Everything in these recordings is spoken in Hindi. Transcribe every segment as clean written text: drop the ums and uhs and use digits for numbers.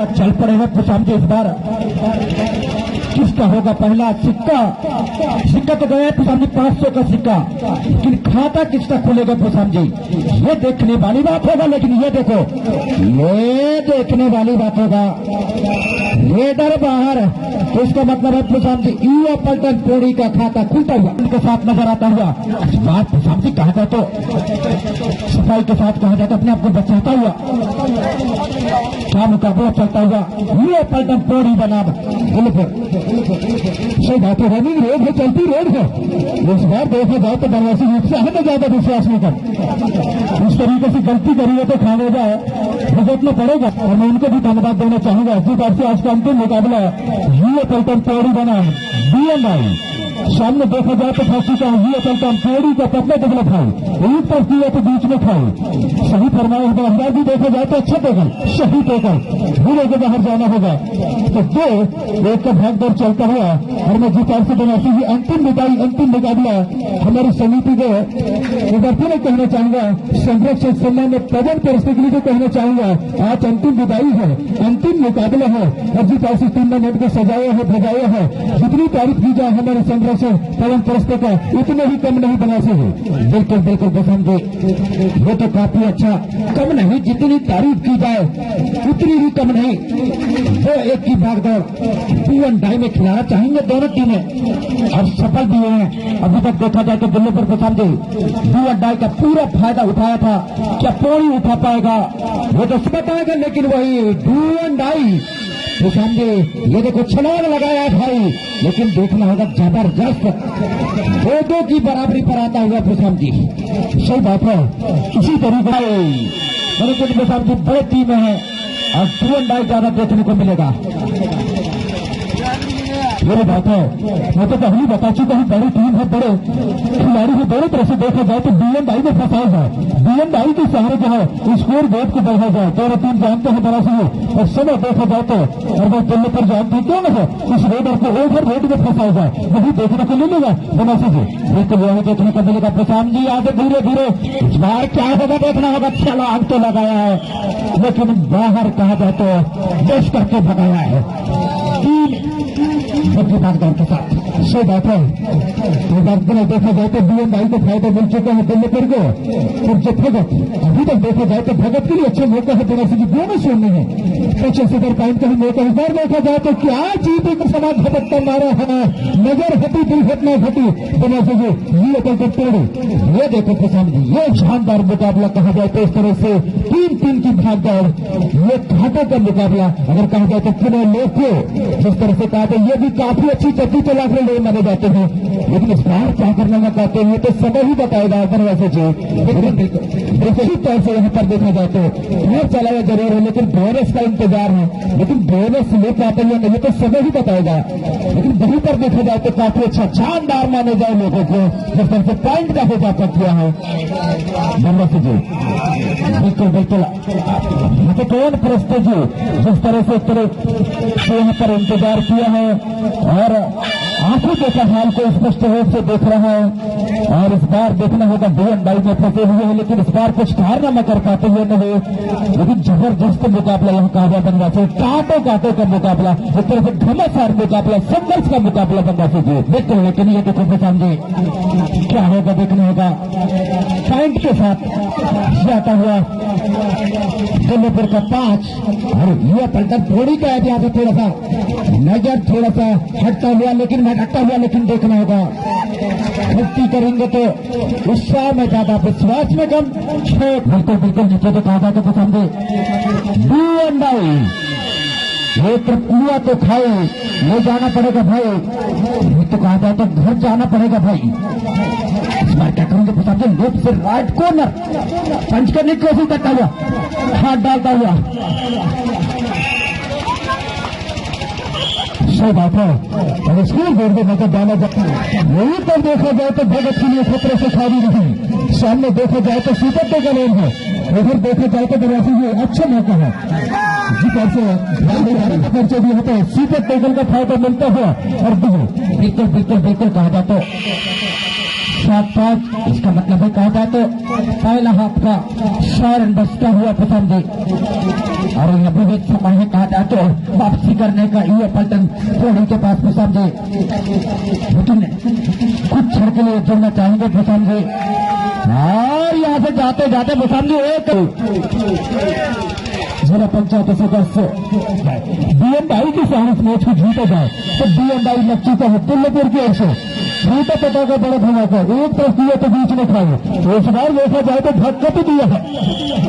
होगा, चल पड़ेगा प्रशांत जी इस बार। किसका होगा पहला सिक्का? सिक्का तो गया प्रशांत जी 500 का सिक्का, लेकिन खाता किसका खुलेगा प्रशांत जी? ये देखने वाली बात होगा। लेकिन ये देखो, ये देखने वाली बात होगा। रेडर बाहर, तो इसका मतलब है प्रशांत जी ईओ पलटन पोड़ी का खाता खुलता हुआ उनके साथ नजर आता हुआ। इस बार प्रशांत जी कहा जाए तो सफाई के साथ कहा जाए तो अपने आप को बचाता हुआ क्या मुकाबला चलता हुआ ईओ पलटन पोड़ी बनाम सही बात है। रनिंग रोड है, चलती रोड है। इस बार देखा जाए तो बनवासी रूप से हमें ज्यादा विश्वास नहीं कर, इस तरीके से गलती करी है तो खाने जाए भुगतना पड़ेगा। और मैं उनको भी धन्यवाद देना चाहूंगा जिस बार से आज का अंतिम मुकाबला ईओ पलटन पोड़ी बनाम बीएमआई। सामने देखा जाए तो फांसी का ईओ पलटन पोड़ी का पतला दुबला खाई, एक तरफ किया तो बीच में खाई। सही फरमाया होगा अंदाज भी देखा जाए तो अच्छा टेकल, सही टेकल, भूले के बाहर जाना होगा। तो दो एक का भाग दौड़ चलता हुआ और मैं जीतार से बनाती हुई अंतिम मुकाबला हमारी समिति को एक बार फिर कहना चाहूंगा, संरक्षण सम्मान में पवन परिस्थिति को कहना चाहूंगा। आज अंतिम विदाई है, अंतिम मुकाबला है और जीतार से टूर्नामेंट को सजाया है, भगाया है। जितनी तारीफ की जाए हमारे संरक्षण पवन परिस्थिति का उतने ही कम नहीं बना सके। बिल्कुल बिल्कुल बसंत जी, वो तो काफी अच्छा, कम नहीं, जितनी तारीफ की जाए उतनी ही कम नहीं। वो एक की भागदौड़ पीवन डाई में खिलाना चाहेंगे दोनों टीमें और सफल भी हुए हैं। अभी तक देखा जाए तो दिल्ली पर प्रशांत जी पीवन डाई का पूरा फायदा उठाया था, क्या पोड़ी उठा पाएगा वो तो बताएगा। लेकिन वही पीवन डाई प्रशांत जी ये देखो छलांग लगाया भाई, लेकिन देखना होगा जबरदस्त दो की बराबरी पर आता हुआ प्रशांत जी। सही बात है, इसी तरीके से प्रशांत जी बड़े टीम है और पीवन डाई ज्यादा देखने को मिलेगा। मेरी बात है, मैं तो पहले बता चुका हूँ, बड़ी टीम है, बड़े खिलाड़ी है। दोनों तरफ से देखा जाए तो बीएमआई में फंसाया जाए, बीएमआई के सहारे जो है स्कोर बोर्ड को बढ़ाया जाए। दोनों टीम जानते हैं बड़ा सी और समय देखा जाए तो और मैं दिल्ली पर जानती हूँ क्यों है इस रेडर को ओवर रेड में फंसाया जाए, वही देखने को मिलेगा बनासी जी। बिल्कुल वही देखने को मिलेगा प्रशांत जी। आगे धीरे धीरे इस बार क्या होगा देखना होगा। चलो आग तो लगाया है लेकिन बाहर कहा जाए तो देश करके भगाया है भागदौड़ के साथ। सही बात है, देखा जाए तो बीएमआई को फायदा मिल चुका है दिल्ली पर को। और जो भगत अभी तक देखा जाए तो भगत के लिए अच्छा मौका है बनासी जी, दोनों शून्य है 75 पॉइंट का ही मौका। इस बार देखा जाए तो क्या जीते को समान भगत का मारा है, नजर हटी दुर्घटना घटी बनासी जी ये कल तक तोड़ी। ये देखो प्रशांत जी ये शानदार मुकाबला कहा जाए तो इस तरह से तीन की भागदौड़, ये घाटों का मुकाबला अगर कहा जाए तो पुनः लोग को जिस तरह से कहा जाए ये भी काफी अच्छी चक्की चला कर लोग माने जाते हैं। लेकिन इस बार क्या करना चाहते हैं तो समय ही बताएगा बनवासी जी। निश्चित तौर से यहाँ पर देखा जाए तो घर चलाया जरूर है लेकिन बोनस का इंतजार है, लेकिन बोनस ले पाते हैं नहीं तो समय ही बताएगा। लेकिन वहीं पर देखा जाए तो काफी अच्छा शानदार माने जाए लोगों को जिस तरह से पॉइंट का जाता किया है बनवासी जी। बिल्कुल बिल्कुल तो कौन प्रस्ते जी जिस तरह से यहाँ पर इंतजार किया है और आंखों के हाल को स्पष्ट रूप से देख रहा है। और इस बार देखना होगा बीएमआई में फंसे हुए हैं लेकिन इस बार कुछ कारनामा कर पाते हुए नहीं, लेकिन जबरदस्त मुकाबला यहाँ कहा गया बनवासी, कांटों का मुकाबला, इस तरह से घमासान मुकाबला, संघर्ष का मुकाबला बनवासी जी। बिल्कुल लेकिन ये देखो प्रशांत जी क्या होगा देखना होगा। पॉइंट के साथ जाता हुआ दिल्लीपुर का 5 और ये पलटन थोड़ी का है यहाँ से थोड़ा सा नजर थोड़ा सा हटता हुआ लेकिन देखना होगा। मुक्ति करेंगे तो उत्साह में ज्यादा विश्वास में कम। बिल्कुल नीचे तो कहा जाता तो समझे बीएमआई एक कुआ तो खाए ले जाना पड़ेगा भाई, तो कहा जाए तो घर जाना पड़ेगा भाई। इस बार क्या करेंगे प्रशांत जी लेफ्ट से राइट कॉर्नर पंच करने की कोशिश करता हुआ, हाथ डालता हुआ। सही बात है और स्कूल बोर्ड में नजर डाला जाता है। यही पर देखा जाए तो भगत के लिए खतरे से खाली नहीं, सामने देखा जाए तो सीधे पे का लेन है, उधर देखा जाए तो बनवासी जी अच्छा मौका है जी कैसे खर्चे भी होते हैं, सीधे टेबल का फायदा मिलता है। और बिल्कुल कहा जाता है 7-5 इसका मतलब है कहा जाए तो पहला हाथ का शॉर बचता हुआ प्रशांत जी और अभिवेक समय है कहा जाए तो वापसी करने का ये पलटन थोड़ी के पास प्रशांत जी, लेकिन कुछ क्षण के लिए जुड़ना चाहेंगे प्रशांत जी। और यहाँ से जाते जाते प्रशांत जी एक जिला पंचायत सदस्य बीएमआई की सहस मैच को जीता जाए तो बीएमआई लग चुका है दिल्लीपुर की ओर से जीता पता का बड़ा धमाका, एक तरफ दिया तो बीच में खाए। इस बार देखा जाए तो धक्का भी दिया है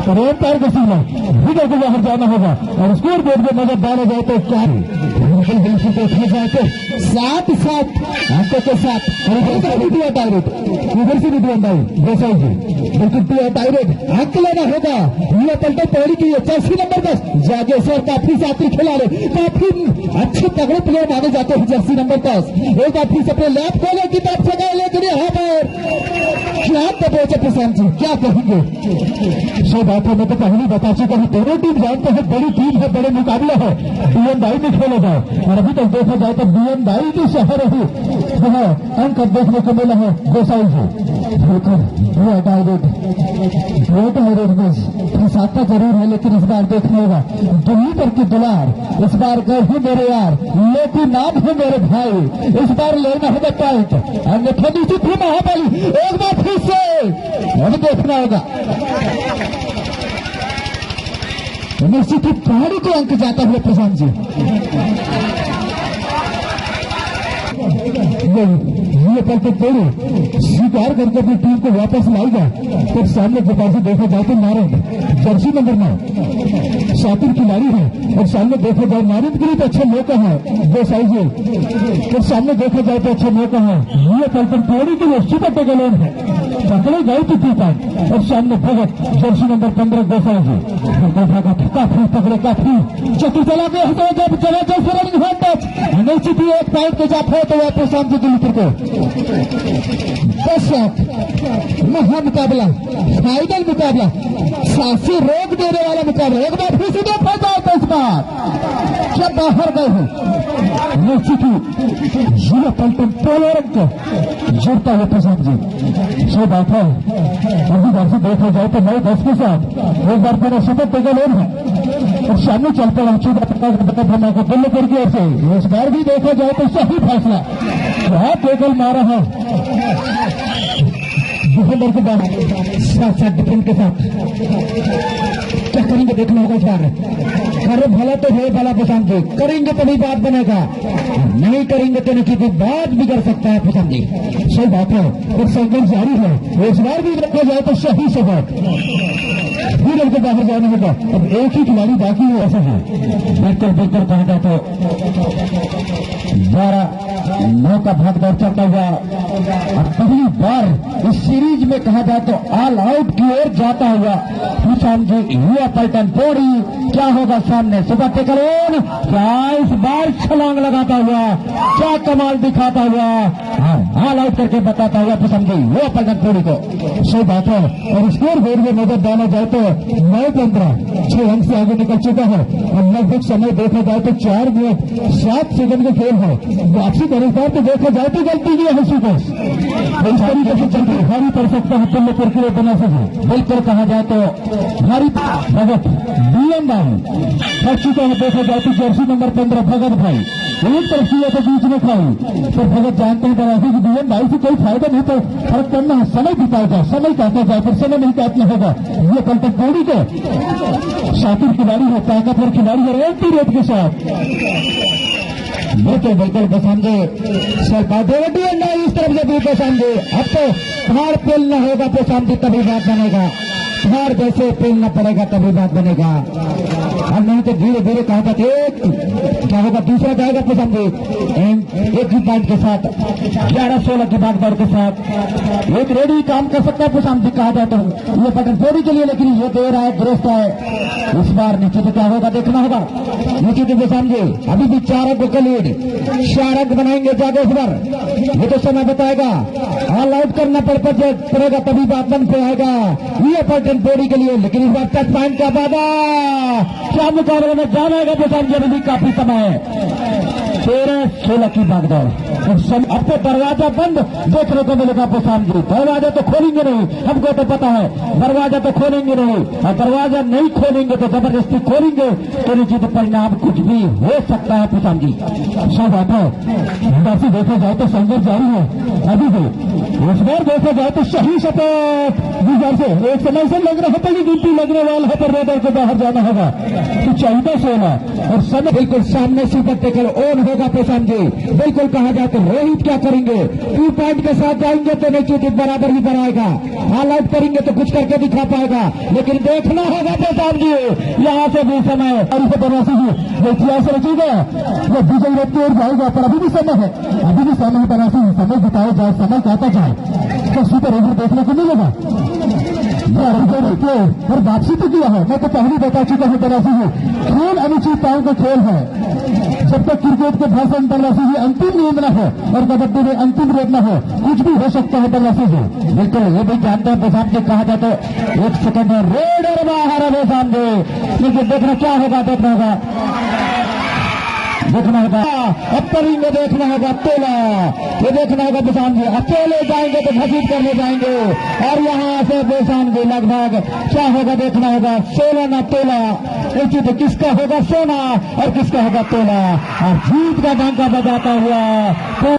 तो रेल पैर का सीमा विजय को बाहर जाना होगा और स्कोर बोर्ड में नजर डाला जाए तो क्या देखा जाए तो 7-7 अंकों के साथ दिया डायरेक्ट इधर से भी दिया गोसाई जी, बिल्कुल दिया डायरेक्ट अंक लेना होगा। ये पलटन पौड़ी की जर्सी नंबर 10 जागेश्वर काफी साथी खिलाड़ी, काफी अच्छे तगड़े प्लेयर माने जाते हैं। जर्सी नंबर 10 एक बार फिर से अपने लैप खोले की तरफ से गए, लेकिन यहाँ पर क्या दबोचे प्रशांत जी, क्या कहेंगे? सो बातों में तो पहले बता चुका है, दोनों टीम जानते हैं बड़ी टीम है, बड़े मुकाबला है, बीएमआई में खेलेगा। और अभी तक देखा जाए तो बीएमआई की शहर ही वह अंक देखने को मिला है गोसाई जी। फंसाता जरूर है, लेकिन इस बार देखना होगा दिल्ली पर की दुलार, इस बार गए ही मेरे यार, लेकिन नाम है मेरे भाई, इस बार लेना होगा पॉइंट। अन्यथा दूसरी थी महाबली, एक बार फिर से अब देखना होगा निश्चित ही पहाड़ी को अंक जाता हुआ प्रशांत जी। ये पलटन तोड़ी स्वीकार करके अपनी टीम को वापस लाएगा। फिर सामने जब देखा जाए तो नारंग जर्सी नंबर 9 शातिर खिलाड़ी है और सामने देखा जाए नारंग के लिए तो अच्छा मौका है दो साइज। फिर सामने देखा जाए तो अच्छा मौका है ये पलटन तोड़ी के लिए सुपर टेगलोन है, पकड़े गए तो पीता और सामने भगत जर्सी नंबर 15 दो साइज भगत काफी पकड़े, काफी चतुर चला गया जब चला जैसे रनिंग है टच निश्चित ही एक पॉइंट के साथ है तो वह प्रशांत जी दिल्ली को 10 लाख महामुकाबला, फाइनल मुकाबला, सांसें रोक देने वाला मुकाबला। एक बार फिर से देखा जाए तो इस बार जब बाहर गए हैं निश्चित ही जिला पलटन पोलरंग को जुड़ता है प्रशांत जी। सो बात है अभी बार से देखा जाए तो 9-10 के साथ एक बार मेरा सुपर टेगलोन है और सामने चल पड़ा चौदह धमाका दिल्लीपुर की ओर से। इस बार भी देखा जाए तो सही फैसला बहुत टेगल मारा है दिसंबर के बाद 7 डिफेंड के साथ। क्या करेंगे देखना होगा इस बार, करे भला तो है भला प्रशांत जी, करेंगे तभी बात बनेगा, नहीं करेंगे तो निश्चित बात बिगड़ सकता है प्रशांत जी। सही बात है और संघर्ष जारी है, इस बार भी देखा जाए तो सही सबक फिर को बाहर जाना होगा। अब एक ही खिलाड़ी बाकी है, ऐसा है बिल्कुल कहा जाए तो 12-9 का भागदौड़ चलता हुआ और पहली बार इस सीरीज में कहा जाए तो ऑल आउट की ओर जाता हुआ प्रशांत जी। हुआ पलटन पौड़ी, क्या होगा सामने सुपर टेगलोन, क्या इस बार छलांग लगाता हुआ, क्या कमाल दिखाता हुआ, ऑल आउट करके बताता हुआ प्रशांत जी हुआ पलटन पौड़ी को। सही बात है और स्कोर बोर्ड में नजर डाला जाए तो 9-15 6 अंक से आगे निकल चुका है और लगभग समय देखा जाए तो 4 मिनट 7 सेकंड का खेल है। वापसी के अनुसार तो देखा जाए तो गलती की है सुबह इस तरीके से चलते भारी पड़ सकता है दिल्लीपुर के लिए बना सके। बिल्कुल कहा जाए तो भारी भगत बीएमआई फंस चुका है। देखा जाए तो जर्सी नंबर 15 भगत भाई एक तरफ किया तो बीच में खाई, तो भगत जानते हैं बराबर की बीएमआई से कोई फायदा नहीं, तो फर्क करना है, समय बिताया जाए, समय काटा जाए, फिर समय नहीं काटना होगा। ये पलटन पौड़ी के शातिर खिलाड़ी है, ताकतवर खिलाड़ी है एंटी रेट के साथ। बिल्कुल पसंदे देवटी नहीं इस तरफ से भी पसंदे। अब तो पहाड़ पेलना होगा पसंद तभी बात बनेगा, पहाड़ जैसे पेलना पड़ेगा तभी बात बनेगा, और नहीं तो धीरे धीरे कहा था क्या होगा दूसरा जाएगा पसंद एक ही पॉइंट के साथ 11-16 की भागदौड़ के साथ एक रेडी काम कर सकता है पसंद कहा जाए तो ये पलटन पौड़ी के लिए, लेकिन ये दे रहा है दुरुस्त है। इस बार निश्चित क्या होगा देखना होगा। निश्चित पसंद अभी भी 4 अंकों का लीड, 4 अंक बनाएंगे जागे इस बार, ये तो समय बताएगा। ऑल आउट करना पड़ेगा तभी बात बन पाएगा ये पलटन पौड़ी के लिए, लेकिन इस बार टच पॉइंट का वादा क्या मुकाबले में जाना है पसंद, अभी भी काफी समय है। 13-16 की भागदौड़। अब तो दरवाजा बंद देखने को मिलेगा प्रशांत जी। दरवाजा तो खोलेंगे नहीं, हमको तो पता है दरवाजा तो खोलेंगे नहीं, और दरवाजा नहीं खोलेंगे तो जबरदस्ती खोलेंगे तो निश्चित परिणाम कुछ भी हो सकता है प्रशांत जी। अच्छा बात है, वैसे देखा जाए तो संघर्ष जारी है अभी भी। इस बार देखा जाए तो सही शपथ गुजर से एक समय से लग रहा था कि गिनती लगने वाला है, पर रेडर को बाहर जाना होगा तो 14-16 और समय बिल्कुल सामने सुपर टेकर ऑन होगा प्रशांत जी। बिल्कुल कहा जाए तो रोहित क्या करेंगे, 2 पॉइंट के साथ जाएंगे तो निश्चित बराबर ही बनाएगा, ऑल आउट करेंगे तो कुछ करके दिखा पाएगा, लेकिन देखना होगा प्रशांत जी यहाँ से भी समय और इसे बनासी जी इतिहास रचेगा वो विजय रथ की ओर जाएगा, पर अभी भी समय है, अभी भी समय है बनासी, समय बिताया जाए, समय कहता जाए तो सुपर ओवर देखने को मिलेगा। और वापसी तो किया है, मैं तो पहले बता चुका हूं बनासी जी, खेल अनुचितताओं का खेल है। जब तक क्रिकेट के भाषण बनासी जी अंतिम नियम न हो और कबड्डी में अंतिम रेट न हो, कुछ भी हो सकता है बनासी जी। बिल्कुल ये भी जानते हैं प्रशांत जी, कहा जाए तो 1 सेकंड में रेड और बाहर है प्रशांत जी, लेकिन देखना क्या होगा, देखना होगा अप्परिंग में देखना होगा तोला, ये देखना होगा प्रशांत जी, अकेले जाएंगे तो घसीट करने जाएंगे, और यहाँ से प्रशांत जी लगभग क्या होगा देखना होगा, 16 ना तोला, निश्चित किसका होगा सोना और किसका होगा तोला, और जीत का डंका बजाता हुआ